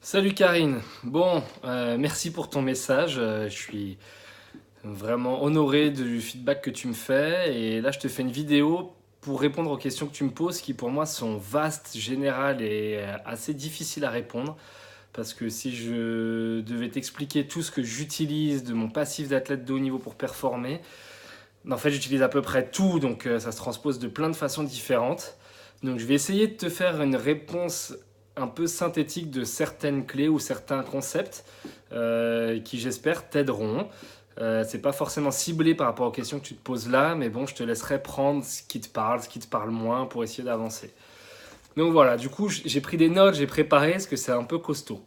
Salut Karine. Bon, merci pour ton message. Je suis vraiment honoré du feedback que tu me fais. Et là, je te fais une vidéo pour répondre aux questions que tu me poses, qui pour moi sont vastes, générales et assez difficiles à répondre. Parce que si je devais t'expliquer tout ce que j'utilise de mon passif d'athlète de haut niveau pour performer, en fait, j'utilise à peu près tout, donc ça se transpose de plein de façons différentes. Donc je vais essayer de te faire une réponse un peu synthétique de certaines clés ou certains concepts qui, j'espère, t'aideront. C'est pas forcément ciblé par rapport aux questions que tu te poses là, mais bon, je te laisserai prendre ce qui te parle moins pour essayer d'avancer. Donc voilà, du coup, j'ai pris des notes, j'ai préparé, parce que c'est un peu costaud.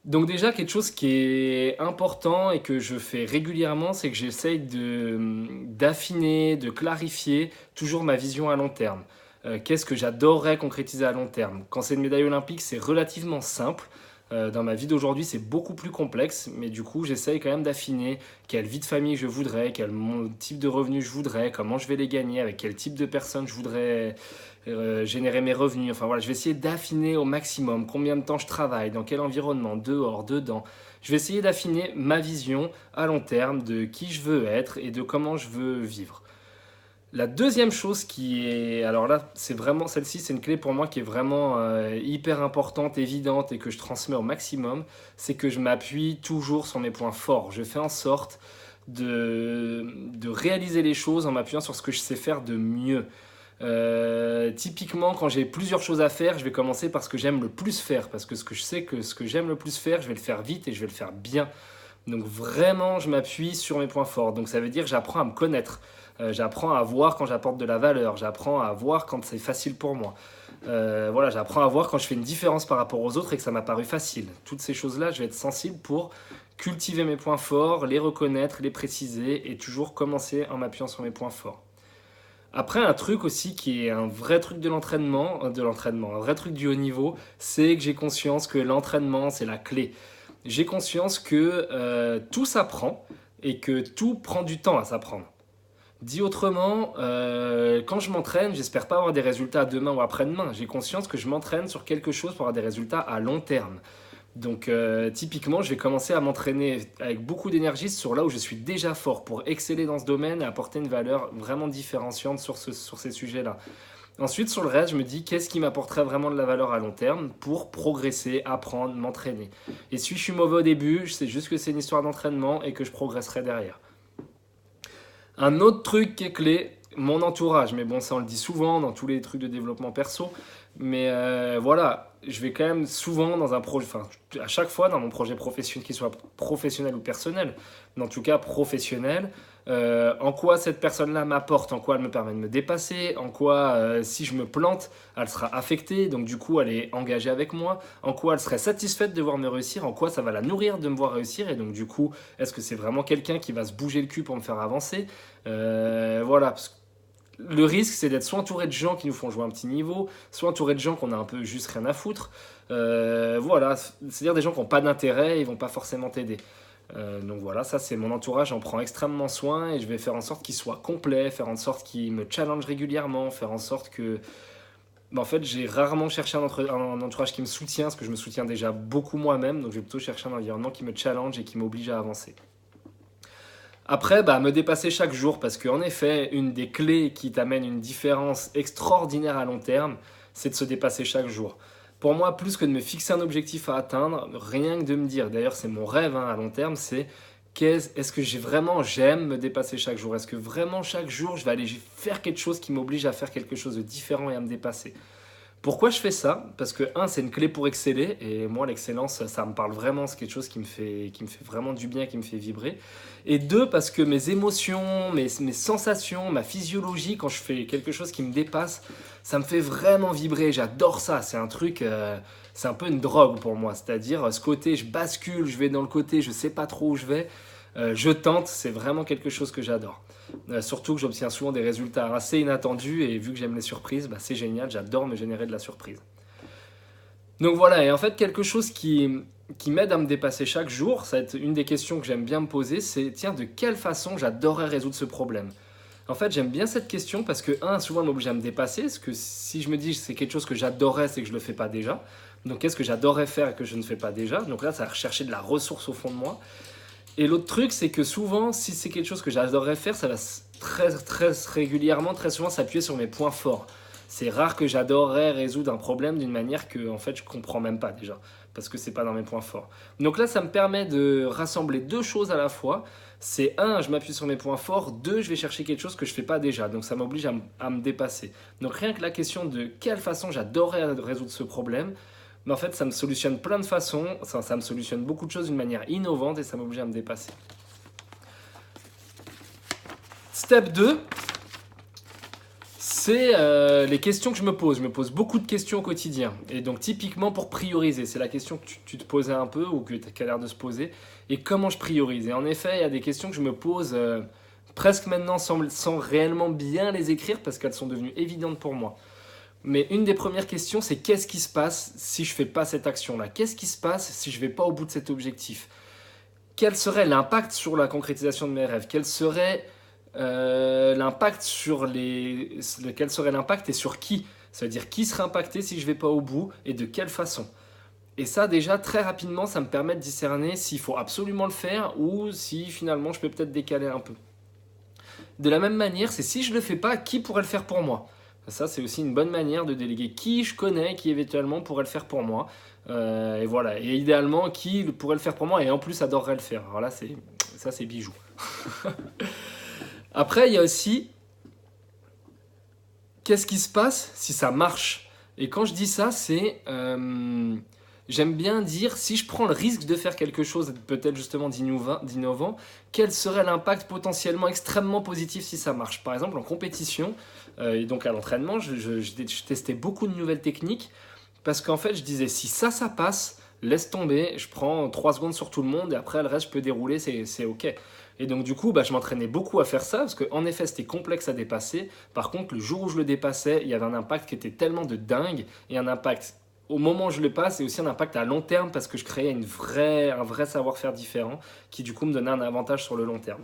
Donc déjà, quelque chose qui est important et que je fais régulièrement, c'est que j'essaye d'affiner, de clarifier toujours ma vision à long terme. Qu'est-ce que j'adorerais concrétiser à long terme? Quand c'est une médaille olympique, c'est relativement simple. Dans ma vie d'aujourd'hui, c'est beaucoup plus complexe, mais du coup, j'essaye quand même d'affiner quelle vie de famille je voudrais, quel type de revenus je voudrais, comment je vais les gagner, avec quel type de personnes je voudrais générer mes revenus. Enfin voilà, je vais essayer d'affiner au maximum combien de temps je travaille, dans quel environnement, dehors, dedans. Je vais essayer d'affiner ma vision à long terme de qui je veux être et de comment je veux vivre. La deuxième chose qui est, alors là, c'est vraiment celle-ci, c'est une clé pour moi qui est vraiment hyper importante, évidente et que je transmets au maximum, c'est que je m'appuie toujours sur mes points forts. Je fais en sorte de réaliser les choses en m'appuyant sur ce que je sais faire de mieux. Typiquement, quand j'ai plusieurs choses à faire, je vais commencer par ce que j'aime le plus faire, parce que ce que je sais que ce que j'aime le plus faire, je vais le faire vite et je vais le faire bien. Donc vraiment, je m'appuie sur mes points forts. Donc ça veut dire que j'apprends à me connaître. J'apprends à voir quand j'apporte de la valeur. J'apprends à voir quand c'est facile pour moi. Voilà, j'apprends à voir quand je fais une différence par rapport aux autres et que ça m'a paru facile. Toutes ces choses-là, je vais être sensible pour cultiver mes points forts, les reconnaître, les préciser et toujours commencer en m'appuyant sur mes points forts. Après, un truc aussi qui est un vrai truc un vrai truc du haut niveau, c'est que j'ai conscience que l'entraînement, c'est la clé. J'ai conscience que tout s'apprend et que tout prend du temps à s'apprendre. Dit autrement, quand je m'entraîne, j'espère pas avoir des résultats demain ou après-demain. J'ai conscience que je m'entraîne sur quelque chose pour avoir des résultats à long terme. Donc typiquement, je vais commencer à m'entraîner avec beaucoup d'énergie sur là où je suis déjà fort pour exceller dans ce domaine et apporter une valeur vraiment différenciante sur ces sujets-là. Ensuite, sur le reste, je me dis qu'est-ce qui m'apporterait vraiment de la valeur à long terme pour progresser, apprendre, m'entraîner. Et si je suis mauvais au début, je sais juste que c'est une histoire d'entraînement et que je progresserai derrière. Un autre truc qui est clé, mon entourage. Mais bon, ça on le dit souvent dans tous les trucs de développement perso. Mais voilà, je vais quand même souvent dans un projet, enfin à chaque fois dans mon projet professionnel, qu'il soit professionnel ou personnel, mais en tout cas professionnel, en quoi cette personne-là m'apporte, en quoi elle me permet de me dépasser, en quoi si je me plante, elle sera affectée, donc du coup elle est engagée avec moi, en quoi elle serait satisfaite de voir me réussir, en quoi ça va la nourrir de me voir réussir, et donc du coup, est-ce que c'est vraiment quelqu'un qui va se bouger le cul pour me faire avancer. Voilà, parce que le risque, c'est d'être soit entouré de gens qui nous font jouer un petit niveau, soit entouré de gens qu'on a un peu juste rien à foutre. Voilà, c'est-à-dire des gens qui n'ont pas d'intérêt, ils vont pas forcément t'aider. Donc voilà, ça c'est mon entourage, j'en prends extrêmement soin et je vais faire en sorte qu'il soit complet, faire en sorte qu'il me challenge régulièrement, faire en sorte que... En fait, j'ai rarement cherché un entourage qui me soutient, parce que je me soutiens déjà beaucoup moi-même, donc je vais plutôt chercher un environnement qui me challenge et qui m'oblige à avancer. Après, bah, me dépasser chaque jour, parce qu'en effet, une des clés qui t'amène une différence extraordinaire à long terme, c'est de se dépasser chaque jour. Pour moi, plus que de me fixer un objectif à atteindre, rien que de me dire, d'ailleurs c'est mon rêve à long terme, c'est est-ce que j'aime me dépasser chaque jour? Est-ce que vraiment chaque jour je vais aller faire quelque chose qui m'oblige à faire quelque chose de différent et à me dépasser? Pourquoi je fais ça? Parce que, un, c'est une clé pour exceller, et moi, l'excellence, ça me parle vraiment, c'est quelque chose qui me fait vraiment du bien, qui me fait vibrer. Et deux, parce que mes émotions, mes sensations, ma physiologie, quand je fais quelque chose qui me dépasse, ça me fait vraiment vibrer, j'adore ça, c'est un truc, c'est un peu une drogue pour moi, c'est-à-dire ce côté, je bascule, je vais dans le côté, je sais pas trop où je vais, je tente, c'est vraiment quelque chose que j'adore. Surtout que j'obtiens souvent des résultats assez inattendus et vu que j'aime les surprises, bah, c'est génial, j'adore me générer de la surprise. Donc voilà, et en fait quelque chose qui m'aide à me dépasser chaque jour, ça va être une des questions que j'aime bien me poser, c'est tiens, de quelle façon j'adorerais résoudre ce problème? En fait, j'aime bien cette question parce que, un, souvent, elle m'oblige à me dépasser. Parce que si je me dis que c'est quelque chose que j'adorerais, c'est que je ne le fais pas déjà. Donc qu'est-ce que j'adorerais faire et que je ne fais pas déjà? Donc là, ça va rechercher de la ressource au fond de moi. Et l'autre truc, c'est que souvent, si c'est quelque chose que j'adorerais faire, ça va très, très régulièrement, très souvent s'appuyer sur mes points forts. C'est rare que j'adorerais résoudre un problème d'une manière que, en fait, je comprends même pas déjà, parce que c'est pas dans mes points forts. Donc là, ça me permet de rassembler deux choses à la fois. C'est un, je m'appuie sur mes points forts. Deux, je vais chercher quelque chose que je fais pas déjà. Donc ça m'oblige à me dépasser. Donc rien que la question de quelle façon j'adorerais résoudre ce problème, mais en fait, ça me solutionne plein de façons, ça me solutionne beaucoup de choses d'une manière innovante et ça m'oblige à me dépasser. Step 2, c'est les questions que je me pose. Je me pose beaucoup de questions au quotidien. Et donc, typiquement, pour prioriser, c'est la question que tu te posais un peu ou que tu as l'air de se poser. Et comment je priorise? Et en effet, il y a des questions que je me pose presque maintenant sans réellement bien les écrire parce qu'elles sont devenues évidentes pour moi. Mais une des premières questions, c'est qu'est-ce qui se passe si je ne fais pas cette action-là? Qu'est-ce qui se passe si je ne vais pas au bout de cet objectif? Quel serait l'impact sur la concrétisation de mes rêves? Quel serait l'impact quel serait l'impact et sur qui? Ça veut dire qui serait impacté si je ne vais pas au bout et de quelle façon? Et ça, déjà, très rapidement, ça me permet de discerner s'il faut absolument le faire ou si finalement je peux peut-être décaler un peu. De la même manière, c'est si je ne le fais pas, qui pourrait le faire pour moi? Ça, c'est aussi une bonne manière de déléguer qui je connais, qui éventuellement pourrait le faire pour moi. Et voilà. Et idéalement, qui pourrait le faire pour moi et en plus adorerait le faire. Alors là, c'est bijou. Après, il y a aussi qu'est-ce qui se passe si ça marche? Et quand je dis ça, c'est j'aime bien dire si je prends le risque de faire quelque chose peut-être justement d'innovant, quel serait l'impact potentiellement extrêmement positif si ça marche? Par exemple, en compétition et donc à l'entraînement, je testais beaucoup de nouvelles techniques parce qu'en fait, je disais si ça passe, laisse tomber, je prends 3 secondes sur tout le monde et après le reste, je peux dérouler, c'est ok. Et donc du coup, je m'entraînais beaucoup à faire ça parce qu'en effet, c'était complexe à dépasser. Par contre, le jour où je le dépassais, il y avait un impact qui était tellement de dingue et un impact au moment où je le passe et aussi un impact à long terme parce que je créais un vrai savoir-faire différent qui du coup me donnait un avantage sur le long terme.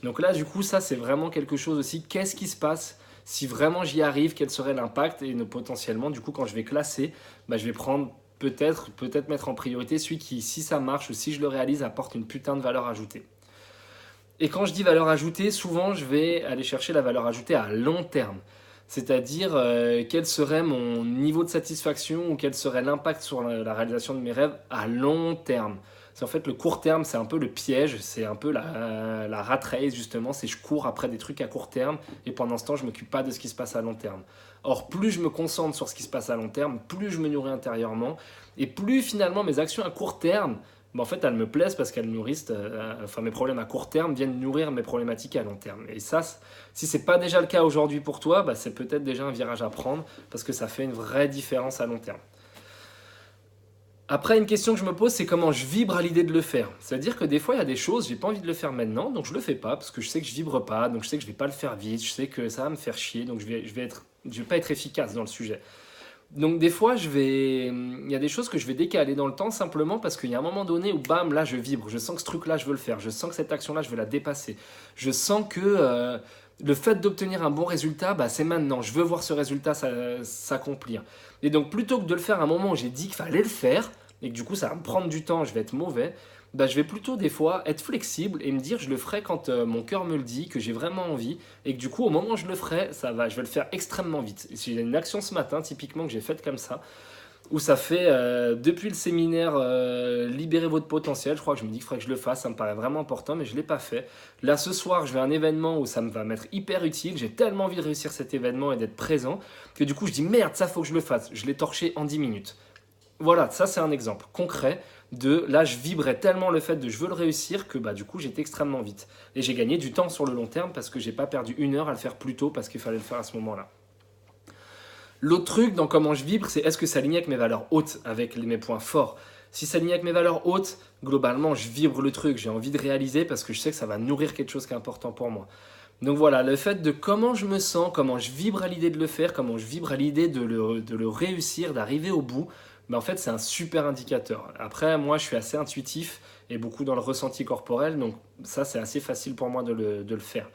Donc là, du coup, ça c'est vraiment quelque chose aussi. Qu'est-ce qui se passe si vraiment j'y arrive? Quel serait l'impact? Et potentiellement, du coup, quand je vais classer, je vais prendre peut-être mettre en priorité celui qui, si ça marche ou si je le réalise, apporte une putain de valeur ajoutée. Et quand je dis valeur ajoutée, souvent je vais aller chercher la valeur ajoutée à long terme. C'est-à-dire quel serait mon niveau de satisfaction ou quel serait l'impact sur la réalisation de mes rêves à long terme. C'est en fait le court terme, c'est un peu le piège, c'est un peu la rat race justement, c'est je cours après des trucs à court terme et pendant ce temps je ne m'occupe pas de ce qui se passe à long terme. Or plus je me concentre sur ce qui se passe à long terme, plus je me nourris intérieurement et plus finalement mes actions à court terme en fait, elles me plaisent parce qu'elles nourrissent, mes problèmes à court terme viennent nourrir mes problématiques à long terme. Et ça, si ce n'est pas déjà le cas aujourd'hui pour toi, c'est peut-être déjà un virage à prendre parce que ça fait une vraie différence à long terme. Après, une question que je me pose, c'est comment je vibre à l'idée de le faire. C'est-à-dire que des fois, il y a des choses, j'ai pas envie de le faire maintenant, donc je le fais pas parce que je sais que je vibre pas, donc je sais que je vais pas le faire vite, je sais que ça va me faire chier, donc je vais pas être efficace dans le sujet. Donc des fois, il y a des choses que je vais décaler dans le temps simplement parce qu'il y a un moment donné où bam, là je vibre, je sens que ce truc-là je veux le faire, je sens que cette action-là je veux la dépasser, je sens que le fait d'obtenir un bon résultat, c'est maintenant, je veux voir ce résultat s'accomplir. Et donc plutôt que de le faire à un moment où j'ai dit qu'il fallait le faire et que du coup ça va me prendre du temps, je vais être mauvais, je vais plutôt des fois être flexible et me dire je le ferai quand mon cœur me le dit, que j'ai vraiment envie et que du coup au moment où je le ferai, je vais le faire extrêmement vite. J'ai une action ce matin typiquement que j'ai faite comme ça, où ça fait depuis le séminaire Libérez votre potentiel, je crois que je me dis qu'il faudrait que je le fasse, ça me paraît vraiment important mais je ne l'ai pas fait. Là ce soir je vais à un événement où ça me va m'être hyper utile, j'ai tellement envie de réussir cet événement et d'être présent que du coup je dis merde ça faut que je le fasse, je l'ai torché en 10 minutes. Voilà, ça c'est un exemple concret de là je vibrais tellement le fait de je veux le réussir que du coup j'étais extrêmement vite. Et j'ai gagné du temps sur le long terme parce que j'ai pas perdu 1 heure à le faire plus tôt parce qu'il fallait le faire à ce moment-là. L'autre truc dans comment je vibre, c'est est-ce que ça aligne avec mes valeurs hautes, avec mes points forts. Si ça aligne avec mes valeurs hautes, globalement je vibre le truc, j'ai envie de réaliser parce que je sais que ça va nourrir quelque chose qui est important pour moi. Donc voilà, le fait de comment je me sens, comment je vibre à l'idée de le faire, comment je vibre à l'idée de le réussir, d'arriver au bout, en fait c'est un super indicateur. Après moi je suis assez intuitif et beaucoup dans le ressenti corporel, donc ça c'est assez facile pour moi de le faire.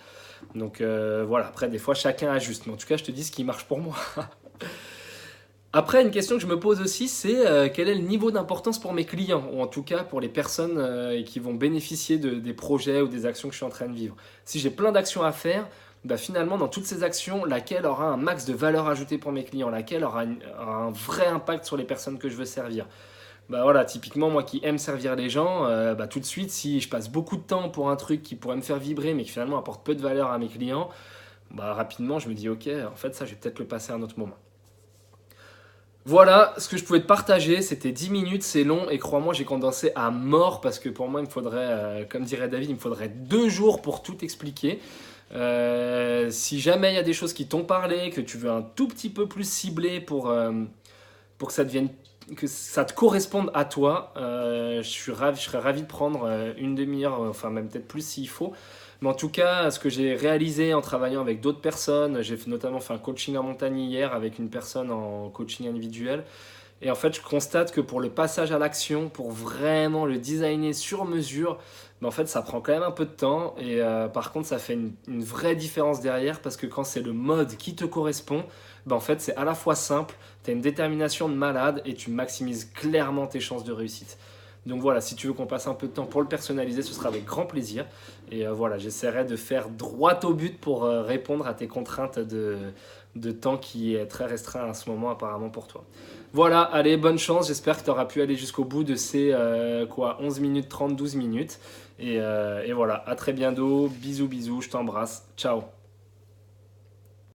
Donc voilà, après des fois chacun ajuste, mais en tout cas je te dis ce qui marche pour moi. Après, une question que je me pose aussi, c'est quel est le niveau d'importance pour mes clients, ou en tout cas pour les personnes qui vont bénéficier des projets ou des actions que je suis en train de vivre. Si j'ai plein d'actions à faire, bah finalement, dans toutes ces actions, laquelle aura un max de valeur ajoutée pour mes clients, laquelle aura un vrai impact sur les personnes que je veux servir. Bah voilà, typiquement, moi qui aime servir les gens, bah tout de suite, si je passe beaucoup de temps pour un truc qui pourrait me faire vibrer, mais qui finalement apporte peu de valeur à mes clients, bah rapidement, je me dis, ok, en fait, ça, je vais peut-être le passer à un autre moment. Voilà ce que je pouvais te partager. C'était 10 minutes, c'est long et crois-moi, j'ai condensé à mort parce que pour moi, il me faudrait, comme dirait David, il me faudrait 2 jours pour tout expliquer. Si jamais il y a des choses qui t'ont parlé, que tu veux un tout petit peu plus ciblé pour que ça devienne, que ça te corresponde à toi, je serais ravi de prendre une demi-heure, enfin même peut-être plus s'il faut. Mais en tout cas, ce que j'ai réalisé en travaillant avec d'autres personnes, notamment fait un coaching en montagne hier avec une personne en coaching individuel. Et en fait, je constate que pour le passage à l'action, pour vraiment le designer sur mesure, ben en fait, ça prend quand même un peu de temps. Et par contre, ça fait une vraie différence derrière parce que quand c'est le mode qui te correspond, ben en fait, c'est à la fois simple, tu as une détermination de malade et tu maximises clairement tes chances de réussite. Donc voilà, si tu veux qu'on passe un peu de temps pour le personnaliser, ce sera avec grand plaisir. Et voilà, j'essaierai de faire droit au but pour répondre à tes contraintes de temps qui est très restreint à ce moment apparemment pour toi. Voilà, allez, bonne chance. J'espère que tu auras pu aller jusqu'au bout de ces 11 minutes 30, 12 minutes. Et voilà, à très bientôt. Bisous, bisous, je t'embrasse. Ciao.